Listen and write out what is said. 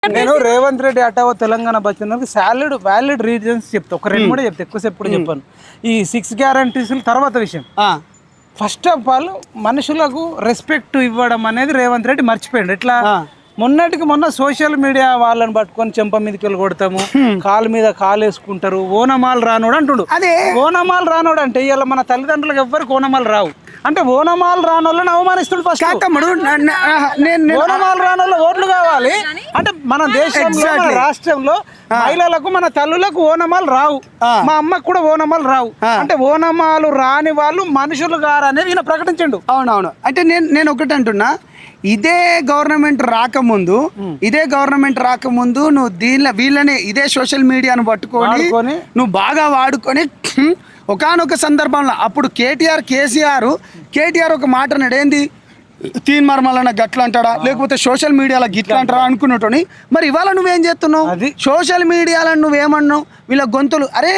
నేను రేవంత్ రెడ్డి అటావో తెలంగాణ బతికి valid reasons చెప్తా. ఒక రెండు మూడే చెప్తా, ఎక్కువసేపు కూడా చెప్పాను. ఈ 6 గ్యారంటీస్ తర్వాత విషయం, ఫస్ట్ ఆఫ్ ఆల్ మనుషులకు రెస్పెక్ట్ ఇవ్వడం అనేది రేవంత్ రెడ్డి మర్చిపోయిండు. ఎట్లా మొన్నటికి మొన్న సోషల్ మీడియా వాళ్ళని పట్టుకొని చెంప మీదకి వెళ్ళి కొడతాము, కాలు మీద కాలు వేసుకుంటారు, ఓనమాలు రానోడు అంటుండు. అదే ఓనమాలు రానోడు అంటే ఇవాళ మన తల్లిదండ్రులకు ఎవ్వరికి ఓనమాలు రావు అంటే ఓనమాలు రానోళ్ళని అవమానిస్తుడు. ఫస్ట్ ఓనమాలు రానోళ్ళ ఓట్లు కావాలి అంటే మన దేశంలో మన రాష్ట్రంలో మహిళలకు మన తల్లులకు ఓనమాలు రావు, మా అమ్మకు కూడా ఓనమాలు రావు అంటే ఓనమాలు రాని వాళ్ళు మనుషులు గారు అనేది ఈయన ప్రకటించండు. అవునవును. అంటే నేను ఒకటి అంటున్నా, ఇదే గవర్నమెంట్ రాకముందు నువ్వు వీళ్ళని ఇదే సోషల్ మీడియాను పట్టుకొని నువ్వు బాగా వాడుకొని ఒకానొక సందర్భంలో అప్పుడు కేటీఆర్ ఒక మాట అన్నాడు, ఏంది తీన్ మర్మలన్న గట్ల అంటాడా లేకపోతే సోషల్ మీడియాలో గిట్ల అంటారా అనుకున్నట్టుని. మరి ఇవాళ నువ్వేం చేస్తున్నావు? సోషల్ మీడియాలో నువ్వేమన్నావు? వీళ్ళ గొంతులు అరే